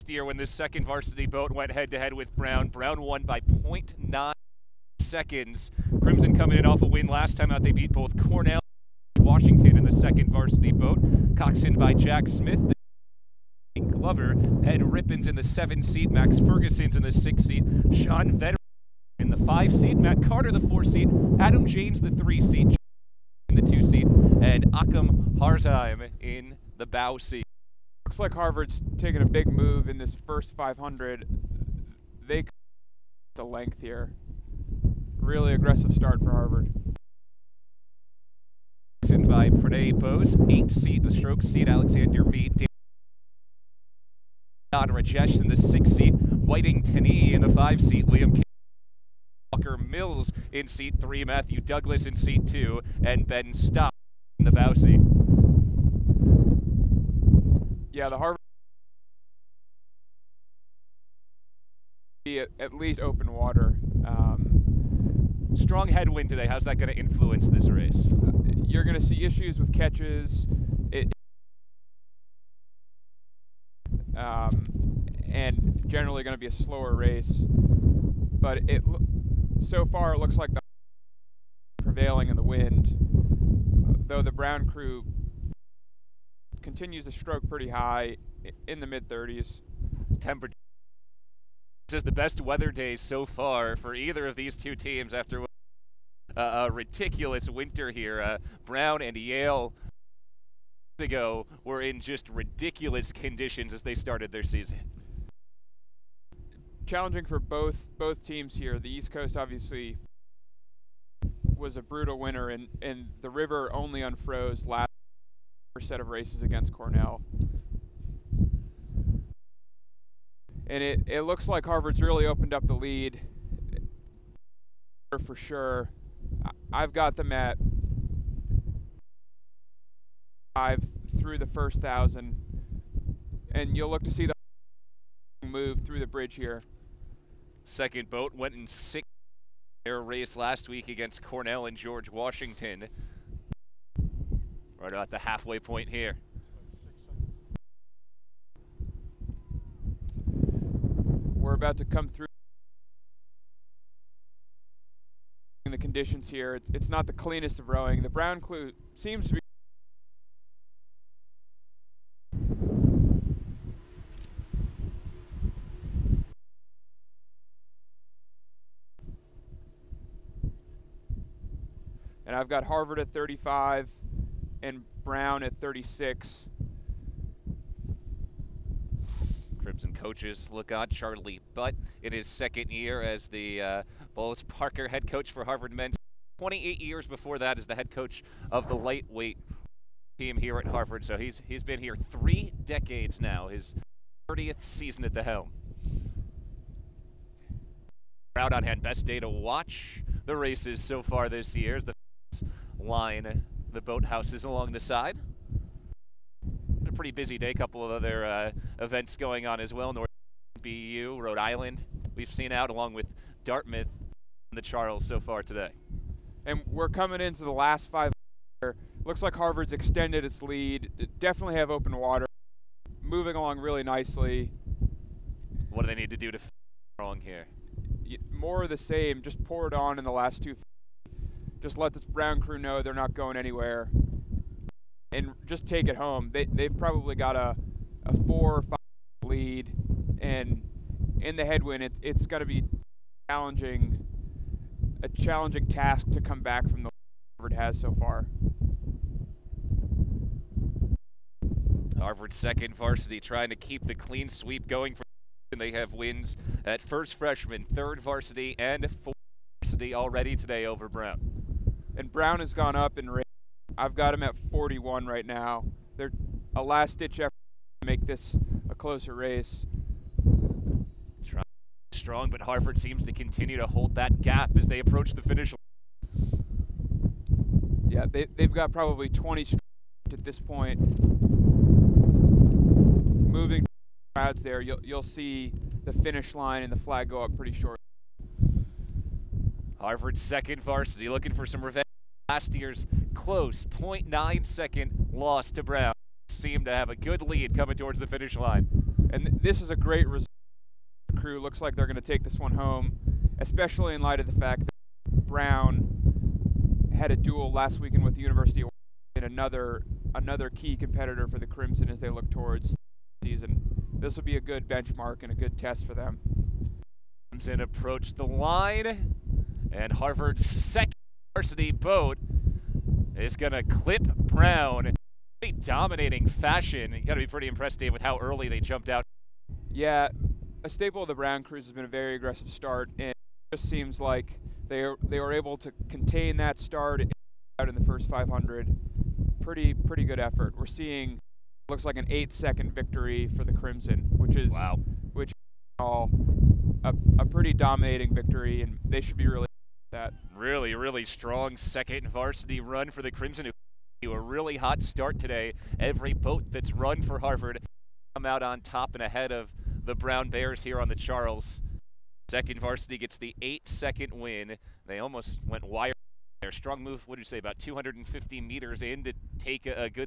year when this second varsity boat went head-to-head with Brown. Brown won by 0.9 seconds. Crimson coming in off a win last time out. They beat both Cornell and Washington in the second varsity boat. Coxswain by Jack Smith. Glover, Ed Rippins in the 7 seat, Max Ferguson's in the 6 seat, Sean Vetter in the 5 seat, Matt Carter the 4 seat, Adam Janes the 3 seat in the 2 seat, and Akam Harzheim in the bow seat. Looks like Harvard's taking a big move in this first 500. They could the length here. Really aggressive start for Harvard. By Pranay Bose, 8 seat, the stroke seat, Alexander Mead. Rajesh in the 6 seat, Whiting Tenney in the 5 seat, Liam Walker Mills in seat 3, Matthew Douglas in seat 2, and Ben Stock in the bow seat. Yeah, the Harvard at least open water. Strong headwind today. How's that going to influence this race? You're going to see issues with catches. And generally going to be a slower race, but so far it looks like the prevailing in the wind, though the Brown crew continues to stroke pretty high in the mid-30s. Temperature. This is the best weather day so far for either of these two teams after a ridiculous winter here. Brown and Yale ago were in just ridiculous conditions as they started their season. Challenging for both teams here. The East Coast obviously was a brutal winter, and the river only unfroze last set of races against Cornell. And it looks like Harvard's really opened up the lead for sure. I've got them at 5 through the first 1,000, and you'll look to see the move through the bridge here. Second boat went in 6th their race last week against Cornell and George Washington. Right about the halfway point here. We're about to come through the conditions here. It's not the cleanest of rowing. The Brown crew seems to be and I've got Harvard at 35 and Brown at 36. Crimson coaches look on Charlie Butt in his second year as the Bowles Parker head coach for Harvard men's. 28 years before that as the head coach of the lightweight team here at Harvard. So he's been here 3 decades now, his 30th season at the helm. Crowd on hand, best day to watch the races so far this year. The line the boathouses along the side. A pretty busy day, couple of other events going on as well. North BU, Rhode Island we've seen out, along with Dartmouth and the Charles so far today. And we're coming into the last 5. Looks like Harvard's extended its lead. Definitely have open water. Moving along really nicely. What do they need to do to wrong here? More of the same. Just pour it on in the last 2. Just let this Brown crew know they're not going anywhere, and just take it home. They've probably got a 4 or 5 lead, and in the headwind, it's going to be a challenging task to come back from the Harvard has so far. Harvard second varsity trying to keep the clean sweep going for them. They have wins at first freshman, third varsity, and fourth varsity already today over Brown. And Brown has gone up in race. I've got him at 41 right now. They're a last-ditch effort to make this a closer race. Strong, but Harvard seems to continue to hold that gap as they approach the finish line. Yeah, they've got probably 20 at this point. Moving crowds there, you'll see the finish line and the flag go up pretty short. Harvard's second varsity looking for some revenge. Last year's close 0.9 second loss to Brown. Seemed to have a good lead coming towards the finish line. And this is a great result. The crew looks like they're going to take this one home, especially in light of the fact that Brown had a duel last weekend with the University of Washington, another key competitor for the Crimson as they look towards the season. This will be a good benchmark and a good test for them. Crimson approach the line, and Harvard's second varsity boat is going to clip Brown in a dominating fashion. You got to be pretty impressed, Dave, with how early they jumped out. Yeah, a staple of the Brown cruise has been a very aggressive start, and it just seems like they were able to contain that start out in the first 500. Pretty good effort. We're seeing looks like an 8-second victory for the Crimson, which is all a pretty dominating victory, and they should be really that. Really strong second varsity run for the Crimson, who do a really hot start today. Every boat that's run for Harvard come out on top and ahead of the Brown Bears here on the Charles. Second varsity gets the 8-second win. They almost went wire. Their strong move, what did you say, about 250 meters in to take a good